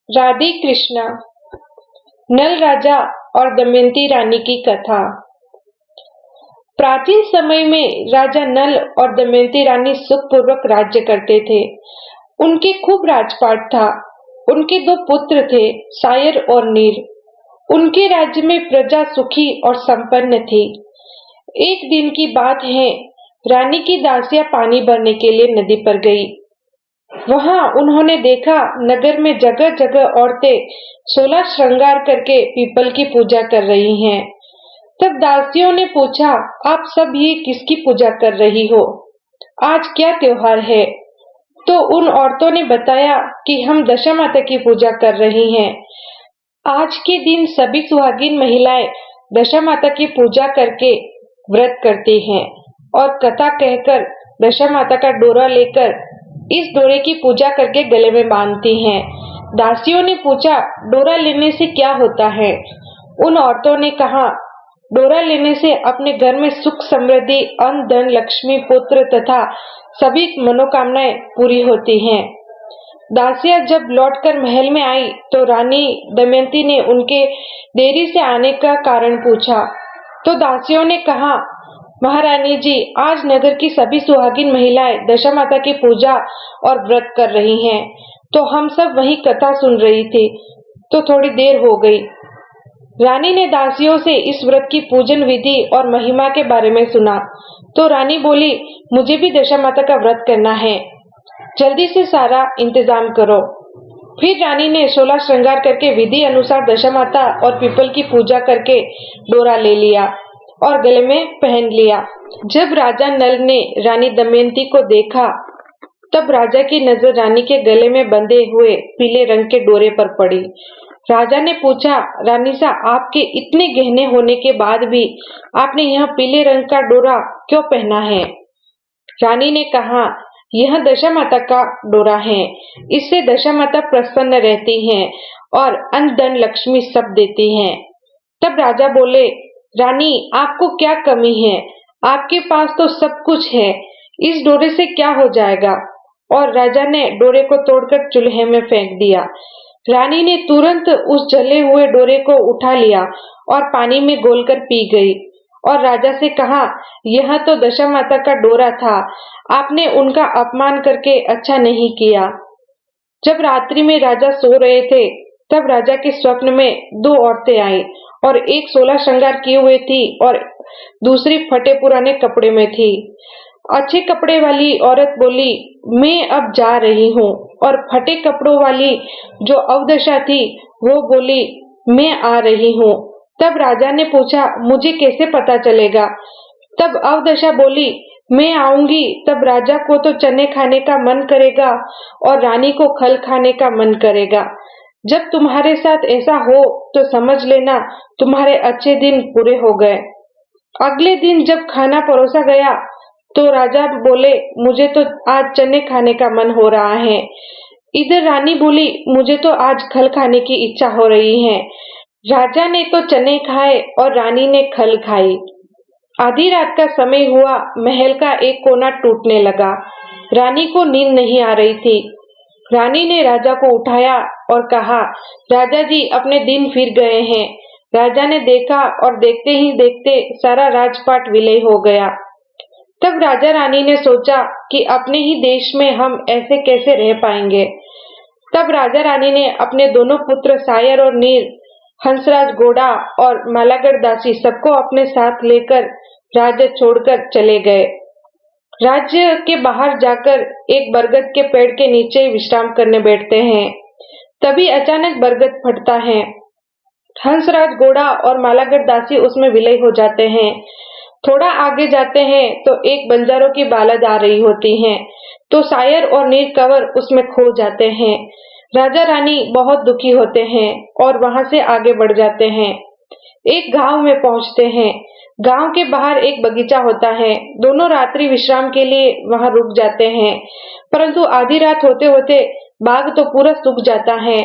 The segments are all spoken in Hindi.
राधे कृष्णा। नल राजा और दमयंती रानी की कथा। प्राचीन समय में राजा नल और दमयंती रानी सुखपूर्वक राज्य करते थे। उनके खूब राजपाट था। उनके 2 पुत्र थे, सायर और नीर। उनके राज्य में प्रजा सुखी और संपन्न थी। एक दिन की बात है, रानी की दासियां पानी भरने के लिए नदी पर गई। वहां उन्होंने देखा नगर में जगह जगह औरतें 16 श्रृंगार करके पीपल की पूजा कर रही हैं। तब दासियों ने पूछा, आप सब ये किसकी पूजा कर रही हो? आज क्या त्योहार है? तो उन औरतों ने बताया कि हम दशा माता की पूजा कर रही हैं। आज के दिन सभी सुहागिन महिलाएं दशा माता की पूजा करके व्रत करती हैं और कथा कहकर दशा माता का डोरा लेकर इस डोरे की पूजा करके गले में बांधती हैं। दासियों ने पूछा, डोरा लेने से क्या होता है? उन औरतों ने कहा, डोरा लेने से अपने घर में सुख समृद्धि, अन्न धन, लक्ष्मी, पुत्र तथा सभी मनोकामनाएं पूरी होती हैं। दासियां जब लौटकर महल में आई तो रानी दमयंती ने उनके देरी से आने का कारण पूछा। तो दासियों ने कहा, महारानी जी, आज नगर की सभी सुहागिन महिलाएं दशा माता की पूजा और व्रत कर रही हैं, तो हम सब वही कथा सुन रही थी, तो थोड़ी देर हो गई। रानी ने दासियों से इस व्रत की पूजन विधि और महिमा के बारे में सुना। तो रानी बोली, मुझे भी दशा माता का व्रत करना है, जल्दी से सारा इंतजाम करो। फिर रानी ने 16 श्रृंगार करके विधि अनुसार दशा माता और पीपल की पूजा करके डोरा ले लिया और गले में पहन लिया। जब राजा नल ने रानी दमयंती को देखा, तब राजा की नजर रानी के गले में बंधे हुए पीले रंग के डोरे पर पड़ी। राजा ने पूछा, रानी सा, आपके इतने गहने होने के बाद भी आपने यह पीले रंग का डोरा क्यों पहना है? रानी ने कहा, यह दशा माता का डोरा है। इससे दशा माता प्रसन्न रहती हैं और अन्न धन लक्ष्मी सब देती हैं। तब राजा बोले, रानी, आपको क्या कमी है? आपके पास तो सब कुछ है, इस डोरे से क्या हो जाएगा? और राजा ने डोरे को तोड़कर चूल्हे में फेंक दिया। रानी ने तुरंत उस जले हुए डोरे को उठा लिया और पानी में घोलकर पी गई और राजा से कहा, यह तो दशा माता का डोरा था, आपने उनका अपमान करके अच्छा नहीं किया। जब रात्रि में राजा सो रहे थे, तब राजा के स्वप्न में 2 औरतें आई और एक 16 श्रृंगार किए हुए थी और दूसरी फटे पुराने कपड़े में थी। अच्छे कपड़े वाली औरत बोली, मैं अब जा रही हूँ, और फटे कपड़ों वाली जो अवदशा थी वो बोली, मैं आ रही हूँ। तब राजा ने पूछा, मुझे कैसे पता चलेगा? तब अवदशा बोली, मैं आऊंगी तब राजा को तो चने खाने का मन करेगा और रानी को खल खाने का मन करेगा। जब तुम्हारे साथ ऐसा हो तो समझ लेना तुम्हारे अच्छे दिन पूरे हो गए। अगले दिन जब खाना परोसा गया तो राजा बोले, मुझे तो आज चने खाने का मन हो रहा है। इधर रानी बोली, मुझे तो आज खल खाने की इच्छा हो रही है। राजा ने तो चने खाए और रानी ने खल खाई। आधी रात का समय हुआ, महल का एक कोना टूटने लगा। रानी को नींद नहीं आ रही थी। रानी ने राजा को उठाया और कहा, राजा जी, अपने दिन फिर गए हैं। राजा ने देखा और देखते ही देखते सारा राजपाट विलय हो गया। तब राजा रानी ने सोचा कि अपने ही देश में हम ऐसे कैसे रह पाएंगे। तब राजा रानी ने अपने दोनों पुत्र सायर और नीर, हंसराज घोड़ा और मालागढ़ दासी सबको अपने साथ लेकर राज्य छोड़कर चले गए। राज्य के बाहर जाकर एक बरगद के पेड़ के नीचे विश्राम करने बैठते हैं। तभी अचानक बरगद फटता है। हंसराज घोड़ा और मालागढ़ दासी उसमें विलय हो जाते हैं। थोड़ा आगे जाते हैं तो एक बंजारों की बालद आ रही होती हैं, तो सायर और नीर कंवर उसमें खो जाते हैं। राजा रानी बहुत दुखी होते हैं और वहां से आगे बढ़ जाते हैं। एक गांव में पहुंचते हैं। गांव के बाहर एक बगीचा होता है। दोनों रात्रि विश्राम के लिए वहां रुक जाते हैं, परंतु आधी रात होते होते बाग तो पूरा सूख जाता है।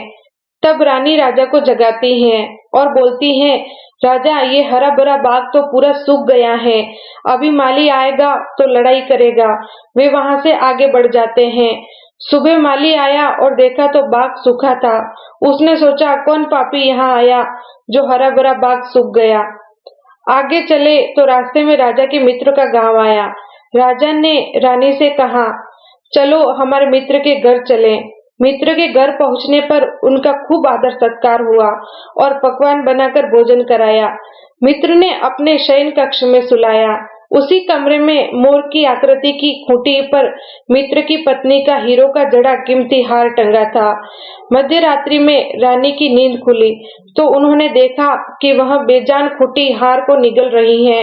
तब रानी राजा को जगाती हैं और बोलती हैं, राजा, ये हरा भरा बाग तो पूरा सूख गया है, अभी माली आएगा तो लड़ाई करेगा। वे वहां से आगे बढ़ जाते हैं। सुबह माली आया और देखा तो बाग सूखा था। उसने सोचा कौन पापी यहाँ आया जो हरा भरा बाग सूख गया। आगे चले तो रास्ते में राजा के मित्र का गांव आया। राजा ने रानी से कहा, चलो हमारे मित्र के घर चलें। मित्र के घर पहुंचने पर उनका खूब आदर सत्कार हुआ और पकवान बनाकर भोजन कराया। मित्र ने अपने शयन कक्ष में सुलाया। उसी कमरे में मोर की आकृति की खूंटी पर मित्र की पत्नी का हीरो का जड़ा कीमती हार टंगा था। मध्य रात्रि में रानी की नींद खुली तो उन्होंने देखा कि वह बेजान खूंटी हार को निगल रही है।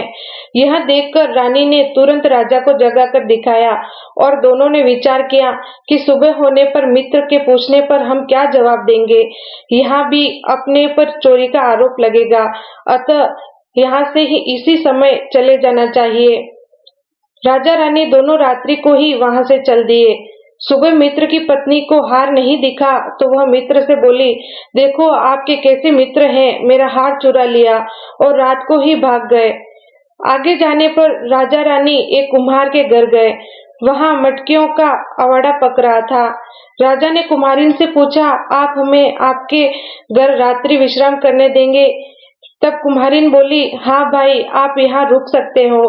यह देखकर रानी ने तुरंत राजा को जगाकर दिखाया और दोनों ने विचार किया कि सुबह होने पर मित्र के पूछने पर हम क्या जवाब देंगे। यहाँ भी अपने पर चोरी का आरोप लगेगा, अतः यहाँ से ही इसी समय चले जाना चाहिए। राजा रानी दोनों रात्रि को ही वहां से चल दिए। सुबह मित्र की पत्नी को हार नहीं दिखा तो वह मित्र से बोली, देखो आपके कैसे मित्र हैं, मेरा हार चुरा लिया और रात को ही भाग गए। आगे जाने पर राजा रानी एक कुम्हार के घर गए। वहां मटकियों का अवाड़ा पक रहा था। राजा ने कुम्हारिन से पूछा, आप हमें आपके घर रात्रि विश्राम करने देंगे? तब कुम्हारिन बोली, हाँ भाई, आप यहाँ रुक सकते हो।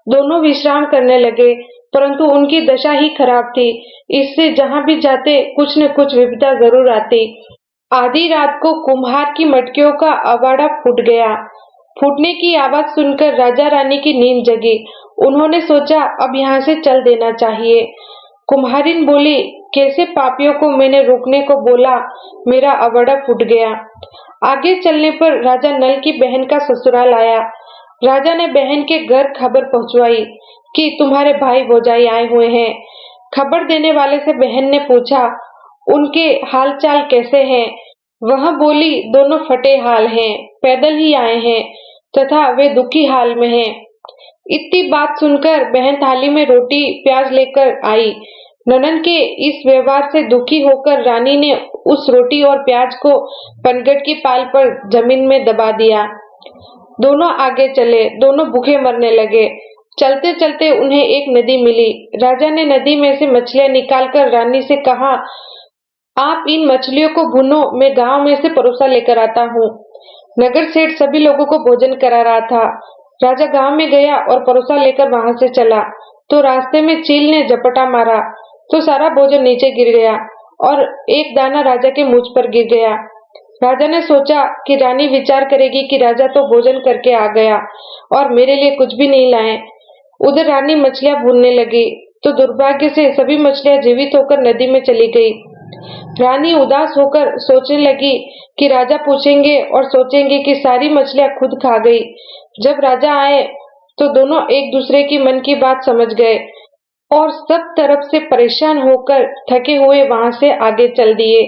दोनों विश्राम करने लगे, परंतु उनकी दशा ही खराब थी। इससे जहाँ भी जाते कुछ न कुछ विपदा जरूर आती। आधी रात को कुम्हार की मटकियों का अवाड़ा फूट गया। फूटने की आवाज सुनकर राजा रानी की नींद जगी। उन्होंने सोचा अब यहाँ से चल देना चाहिए। कुम्हारिन बोली, कैसे पापियों को मैंने रुकने को बोला, मेरा अवाड़ा फूट गया। आगे चलने पर राजा नल की बहन का ससुराल आया। राजा ने बहन के घर खबर पहुंचवाई कि तुम्हारे भाई भौजाई आए हुए हैं। खबर देने वाले से बहन ने पूछा, उनके हाल चाल कैसे हैं? वह बोली, दोनों फटे हाल हैं, पैदल ही आए हैं तथा वे दुखी हाल में हैं। इतनी बात सुनकर बहन थाली में रोटी प्याज लेकर आई। ननद के इस व्यवहार से दुखी होकर रानी ने उस रोटी और प्याज को पनगट की पाल पर जमीन में दबा दिया। दोनों आगे चले, दोनों भूखे मरने लगे। चलते चलते उन्हें एक नदी मिली। राजा ने नदी में से मछलियां निकालकर रानी से कहा, आप इन मछलियों को भूनो, मैं गांव में से परोसा लेकर आता हूँ। नगर सेठ सभी लोगों को भोजन करा रहा था। राजा गांव में गया और परोसा लेकर वहां से चला तो रास्ते में चील ने झपटा मारा तो सारा भोजन नीचे गिर गया और एक दाना राजा के मुंह पर गिर गया। राजा ने सोचा कि रानी विचार करेगी कि राजा तो भोजन करके आ गया और मेरे लिए कुछ भी नहीं लाए। उधर रानी मछलियां भूनने लगी तो दुर्भाग्य से सभी मछलियां जीवित होकर नदी में चली गई। रानी उदास होकर सोचने लगी कि राजा पूछेंगे और सोचेंगे कि सारी मछलियां खुद खा गई। जब राजा आए तो दोनों एक दूसरे की मन की बात समझ गए और सब तरफ से परेशान होकर थके हुए वहां से आगे चल दिए।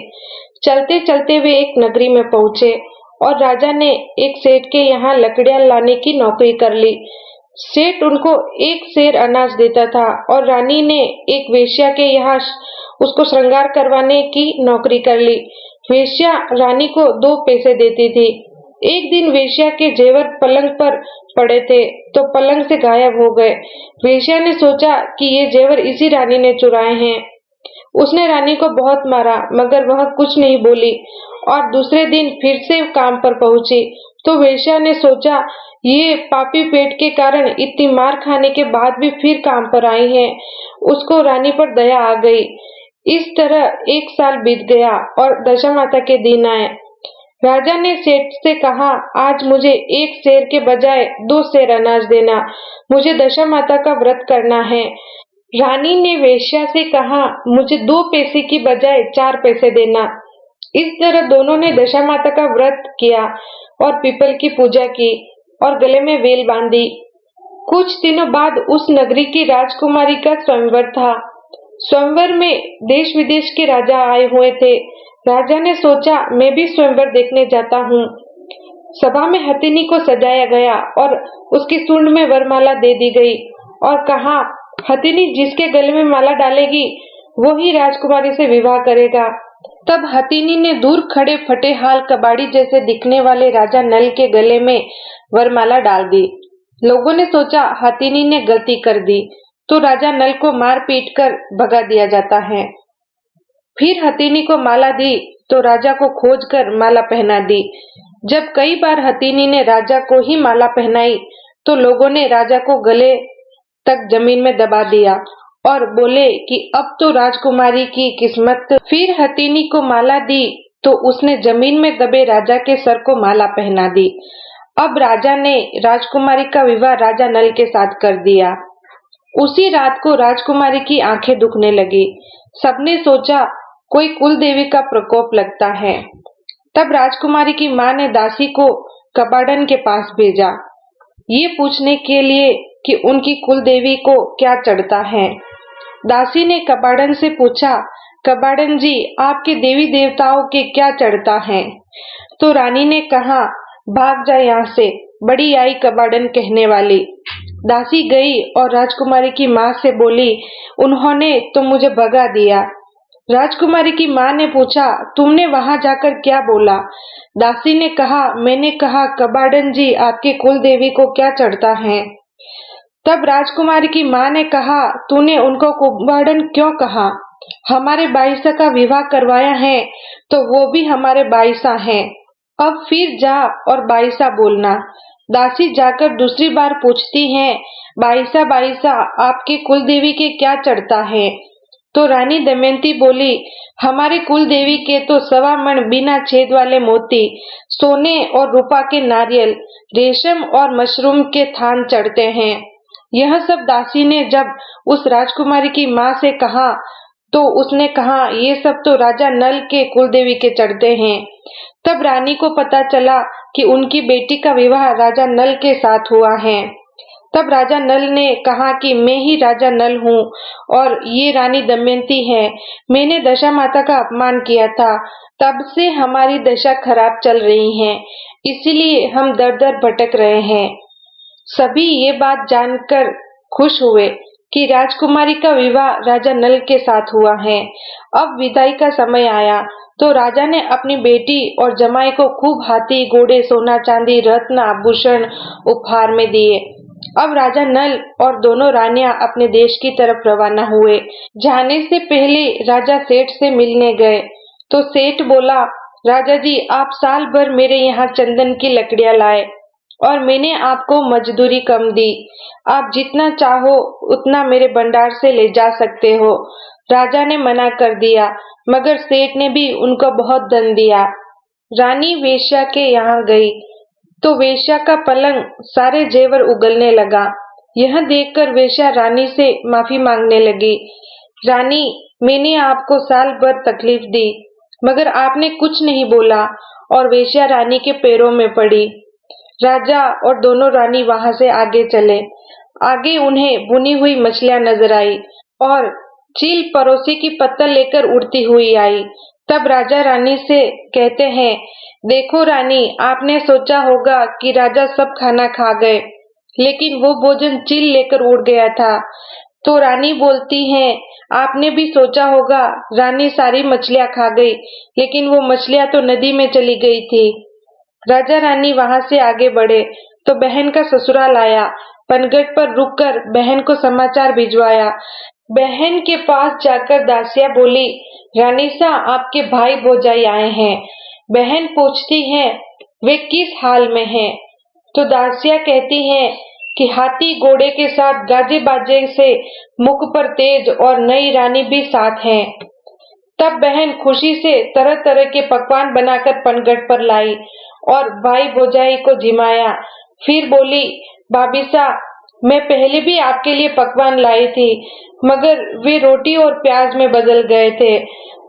चलते चलते वे एक नगरी में पहुंचे और राजा ने एक सेठ के यहाँ लकड़ियां लाने की नौकरी कर ली। सेठ उनको एक सेर अनाज देता था और रानी ने एक वेश्या के यहाँ उसको श्रृंगार करवाने की नौकरी कर ली। वेश्या रानी को 2 पैसे देती थी। एक दिन वेश्या के जेवर पलंग पर पड़े थे तो पलंग से गायब हो गए। वेश्या ने सोचा कि ये जेवर इसी रानी ने चुराए हैं। उसने रानी को बहुत मारा मगर वह कुछ नहीं बोली और दूसरे दिन फिर से काम पर पहुंची तो वेश्या ने सोचा ये पापी पेट के कारण इतनी मार खाने के बाद भी फिर काम पर आई हैं। उसको रानी पर दया आ गई। इस तरह 1 साल बीत गया और दशा माता के दिन आए। राजा ने सेठ से कहा, आज मुझे 1 सेर के बजाय 2 सेर अनाज देना, मुझे दशा माता का व्रत करना है। रानी ने वेश्या से कहा, मुझे 2 पैसे की बजाय 4 पैसे देना। इस तरह दोनों ने दशा माता का व्रत किया और पीपल की पूजा की और गले में वेल बांधी। कुछ दिनों बाद उस नगरी की राजकुमारी का स्वयंवर था। स्वयंवर में देश विदेश के राजा आए हुए थे। राजा ने सोचा मैं भी स्वयंवर देखने जाता हूँ। सभा में हथिनी को सजाया गया और उसकी सूंड में वरमाला दे दी गई और कहा, हथिनी जिसके गले में माला डालेगी वो ही राजकुमारी से विवाह करेगा। तब हथिनी ने दूर खड़े फटे हाल कबाड़ी जैसे दिखने वाले राजा नल के गले में वरमाला डाल दी। लोगों ने सोचा हथिनी ने गलती कर दी तो राजा नल को मार पीट कर भगा दिया जाता है। फिर हथिनी को माला दी तो राजा को खोजकर माला पहना दी। जब कई बार हथिनी ने राजा को ही माला पहनाई तो लोगों ने राजा को गले तक जमीन में दबा दिया और बोले कि अब तो राजकुमारी की किस्मत। फिर हथिनी को माला दी तो उसने जमीन में दबे राजा के सर को माला पहना दी। अब राजा ने राजकुमारी का विवाह राजा नल के साथ कर दिया। उसी रात को राजकुमारी की आंखें दुखने लगी। सबने सोचा कोई कुल देवी का प्रकोप लगता है। तब राजकुमारी की माँ ने दासी को कबाड़न के पास भेजा, ये पूछने के लिए कि उनकी कुल देवी को क्या चढ़ता है। दासी ने कबाड़न से पूछा, कबाड़न जी, आपके देवी देवताओं के क्या चढ़ता है? तो रानी ने कहा, भाग जा यहाँ से, बड़ी आई कबाड़न कहने वाली। दासी गई और राजकुमारी की माँ से बोली, उन्होंने तो मुझे भगा दिया। राजकुमारी की माँ ने पूछा, तुमने वहां जाकर क्या बोला? दासी ने कहा, मैंने कहा कबाड़न जी आपके कुल देवी को क्या चढ़ता है। तब राजकुमारी की माँ ने कहा, तूने उनको कबाड़न क्यों कहा? हमारे बाईसा का विवाह करवाया है तो वो भी हमारे बाईसा हैं। अब फिर जा और बाईसा बोलना। दासी जाकर दूसरी बार पूछती है, बाईसा बाईसा आपके कुल देवी के क्या चढ़ता है? तो रानी दमयंती बोली, हमारे कुल देवी के तो 1.25 मण बिना छेद वाले मोती, सोने और रूपा के नारियल, रेशम और मशरूम के थान चढ़ते हैं। यह सब दासी ने जब उस राजकुमारी की माँ से कहा तो उसने कहा, ये सब तो राजा नल के कुल देवी के चढ़ते हैं। तब रानी को पता चला कि उनकी बेटी का विवाह राजा नल के साथ हुआ है। तब राजा नल ने कहा कि मैं ही राजा नल हूँ और ये रानी दमयंती है। मैंने दशा माता का अपमान किया था, तब से हमारी दशा खराब चल रही है, इसीलिए हम दर दर भटक रहे हैं। सभी ये बात जानकर खुश हुए कि राजकुमारी का विवाह राजा नल के साथ हुआ है। अब विदाई का समय आया तो राजा ने अपनी बेटी और जमाई को खूब हाथी घोड़े, सोना चांदी, रत्न आभूषण उपहार में दिए। अब राजा नल और दोनों रानियां अपने देश की तरफ रवाना हुए। जाने से पहले राजा सेठ से मिलने गए तो सेठ बोला, राजा जी, आप साल भर मेरे यहाँ चंदन की लकड़ियां लाए और मैंने आपको मजदूरी कम दी। आप जितना चाहो उतना मेरे भंडार से ले जा सकते हो। राजा ने मना कर दिया, मगर सेठ ने भी उनको बहुत धन दिया। रानी वेश्या के यहाँ गई तो वेश्या का पलंग सारे जेवर उगलने लगा। यह देखकर वेश्या रानी से माफी मांगने लगी। रानी, मैंने आपको साल भर तकलीफ दी, मगर आपने कुछ नहीं बोला। और वेश्या रानी के पैरों में पड़ी। राजा और दोनों रानी वहां से आगे चले। आगे उन्हें बुनी हुई मछलियां नजर आई और चील परोसी की पत्तल लेकर उड़ती हुई आई। तब राजा रानी से कहते हैं, देखो रानी, आपने सोचा होगा कि राजा सब खाना खा गए, लेकिन वो भोजन चील लेकर उड़ गया था। तो रानी बोलती है, आपने भी सोचा होगा रानी सारी मछलियां खा गई, लेकिन वो मछलियां तो नदी में चली गई थी। राजा रानी वहां से आगे बढ़े तो बहन का ससुराल आया। पनघट पर रुककर बहन को समाचार भिजवाया। बहन के पास जाकर दासिया बोली, रानी सा, आपके भाई भौजाई आए हैं। बहन पूछती है, वे किस हाल में हैं? तो दासिया कहती है कि हाथी घोड़े के साथ गाजे बाजे से मुख पर तेज और नई रानी भी साथ हैं। तब बहन खुशी से तरह तरह के पकवान बनाकर पनघट पर लाई और भाई भौजाई को जिमाया। फिर बोली, भाभीसा, मैं पहले भी आपके लिए पकवान लाई थी, मगर वे रोटी और प्याज में बदल गए थे।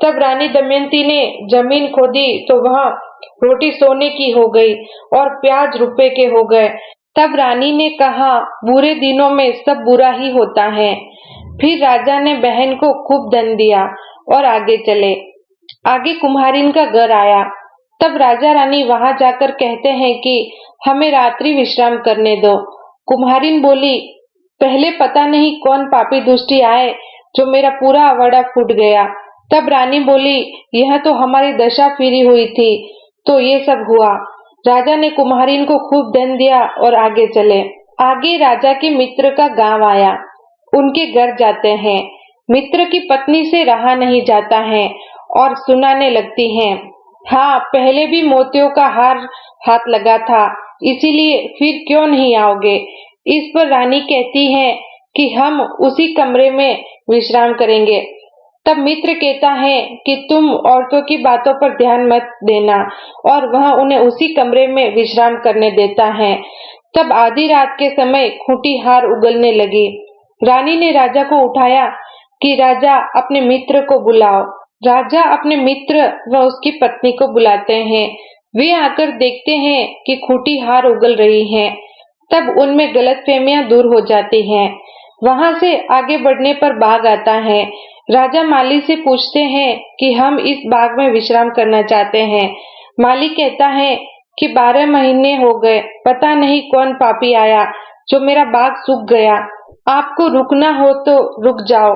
तब रानी दमयंती ने जमीन खोदी तो वहाँ रोटी सोने की हो गई और प्याज रुपए के हो गए। तब रानी ने कहा, बुरे दिनों में सब बुरा ही होता है। फिर राजा ने बहन को खूब धन दिया और आगे चले। आगे कुम्हारिन का घर आया। तब राजा रानी वहां जाकर कहते हैं कि हमें रात्रि विश्राम करने दो। कुम्हारिन बोली, पहले पता नहीं कौन पापी दुष्टी आए जो मेरा पूरा अवाड़ा फूट गया। तब रानी बोली, यह तो हमारी दशा फिरी हुई थी तो ये सब हुआ। राजा ने कुम्हारिन को खूब धन दिया और आगे चले। आगे राजा के मित्र का गांव आया। उनके घर जाते हैं। मित्र की पत्नी से रहा नहीं जाता है और सुनाने लगती हैं। हाँ, पहले भी मोतियों का हार हाथ लगा था, इसीलिए फिर क्यों नहीं आओगे? इस पर रानी कहती है कि हम उसी कमरे में विश्राम करेंगे। तब मित्र कहता है कि तुम औरतों की बातों पर ध्यान मत देना, और वह उन्हें उसी कमरे में विश्राम करने देता है। तब आधी रात के समय खूंटी हार उगलने लगी। रानी ने राजा को उठाया कि राजा, अपने मित्र को बुलाओ। राजा अपने मित्र व उसकी पत्नी को बुलाते हैं। वे आकर देखते हैं कि खूंटी हार उगल रही है। तब उनमें गलतफहमियां दूर हो जाती हैं। वहां से आगे बढ़ने पर बाग आता है। राजा माली से पूछते हैं कि हम इस बाग में विश्राम करना चाहते हैं। माली कहता है कि 12 महीने हो गए, पता नहीं कौन पापी आया जो मेरा बाग सूख गया। आपको रुकना हो तो रुक जाओ।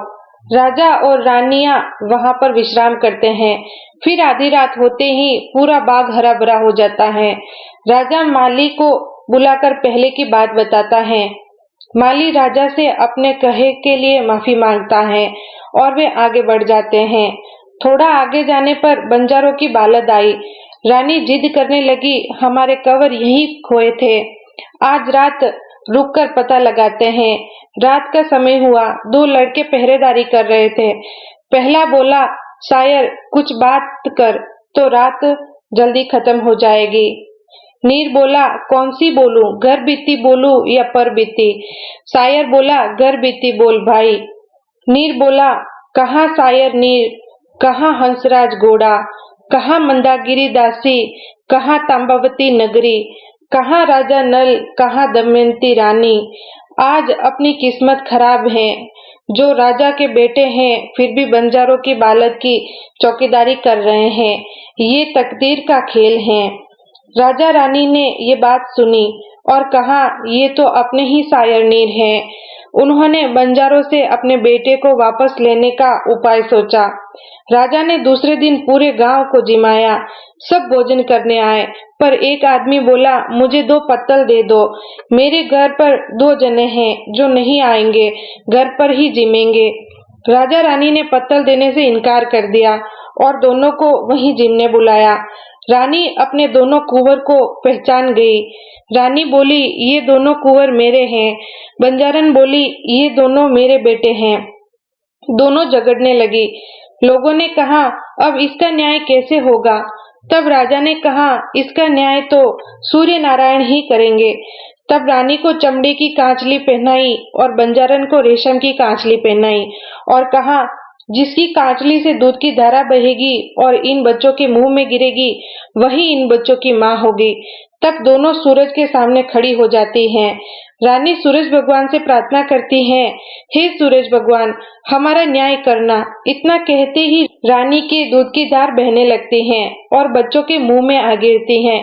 राजा और रानियां वहां पर विश्राम करते हैं। फिर आधी रात होते ही पूरा बाग हरा भरा हो जाता है। राजा माली को बुलाकर पहले की बात बताता है। माली राजा से अपने कहे के लिए माफी मांगता है और वे आगे बढ़ जाते हैं। थोड़ा आगे जाने पर बंजारों की बालद आई। रानी जिद करने लगी, हमारे कवर यहीं खोए थे, आज रात रुककर पता लगाते हैं। रात का समय हुआ। 2 लड़के पहरेदारी कर रहे थे। पहला बोला, शायर कुछ बात कर तो रात जल्दी खत्म हो जाएगी। नीर बोला, कौन सी बोलूं, घर बीती बोलूं या पर बीती? शायर बोला, घर बीती बोल भाई। नीर बोला, कहाँ शायर नीर, कहाँ हंसराज घोड़ा, कहाँ मंदाकिनी दासी, कहाँ तांबावती नगरी, कहाँ राजा नल, कहाँ दमयंती रानी। आज अपनी किस्मत खराब है, जो राजा के बेटे हैं फिर भी बंजारों की बालद की चौकीदारी कर रहे हैं। ये तकदीर का खेल है। राजा रानी ने ये बात सुनी और कहा, ये तो अपने ही शायर नीर हैं। उन्होंने बंजारों से अपने बेटे को वापस लेने का उपाय सोचा। राजा ने दूसरे दिन पूरे गांव को जिमाया। सब भोजन करने आए, पर एक आदमी बोला, मुझे 2 पत्तल दे दो। मेरे घर पर 2 जने हैं जो नहीं आएंगे, घर पर ही जिमेंगे। राजा रानी ने पत्तल देने से इनकार कर दिया और दोनों को वहीं जिमने बुलाया। रानी अपने दोनों कुंवर को पहचान गई। रानी बोली, ये दोनों कुंवर मेरे हैं। बंजारन बोली, ये दोनों मेरे बेटे हैं। दोनों झगड़ने लगी। लोगों ने कहा, अब इसका न्याय कैसे होगा? तब राजा ने कहा, इसका न्याय तो सूर्य नारायण ही करेंगे। तब रानी को चमड़े की कांचली पहनाई और बंजारन को रेशम की कांचली पहनाई और कहा, जिसकी कांचली से दूध की धारा बहेगी और इन बच्चों के मुंह में गिरेगी, वही इन बच्चों की माँ होगी। तब दोनों सूरज के सामने खड़ी हो जाती हैं। रानी सूरज भगवान से प्रार्थना करती है, हे सूरज भगवान, हमारा न्याय करना। इतना कहते ही रानी के दूध की धार बहने लगती है और बच्चों के मुंह में आ गिरती है।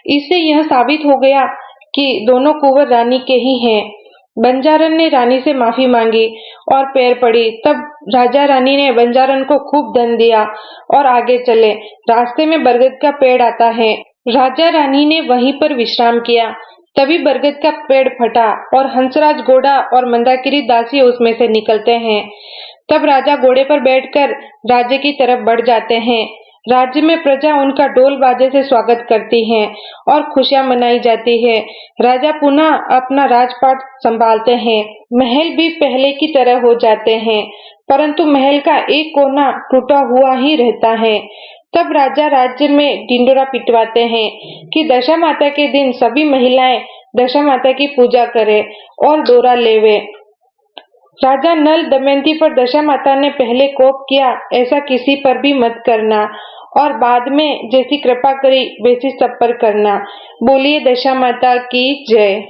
इससे यह साबित हो गया कि दोनों कुंवर रानी के ही हैं। बंजारन ने रानी से माफी मांगी और पैर पड़ी। तब राजा रानी ने बंजारन को खूब धन दिया और आगे चले। रास्ते में बरगद का पेड़ आता है। राजा रानी ने वहीं पर विश्राम किया। तभी बरगद का पेड़ फटा और हंसराज घोड़ा और मंदाकिनी दासी उसमें से निकलते हैं। तब राजा घोड़े पर बैठकर राज्य की तरफ बढ़ जाते हैं। राज्य में प्रजा उनका ढोल बाजे से स्वागत करती है और खुशियां मनाई जाती है। राजा पुनः अपना राजपाट संभालते हैं। महल भी पहले की तरह हो जाते हैं, परंतु महल का एक कोना टूटा हुआ ही रहता है। तब राजा राज्य में ढिंडोरा पिटवाते हैं कि दशा माता के दिन सभी महिलाएं दशा माता की पूजा करें और डोरा लेवे। राजा नल दमयंती पर दशा माता ने पहले कोप किया, ऐसा किसी पर भी मत करना, और बाद में जैसी कृपा करी वैसी सब पर करना। बोलिए दशा माता की जय।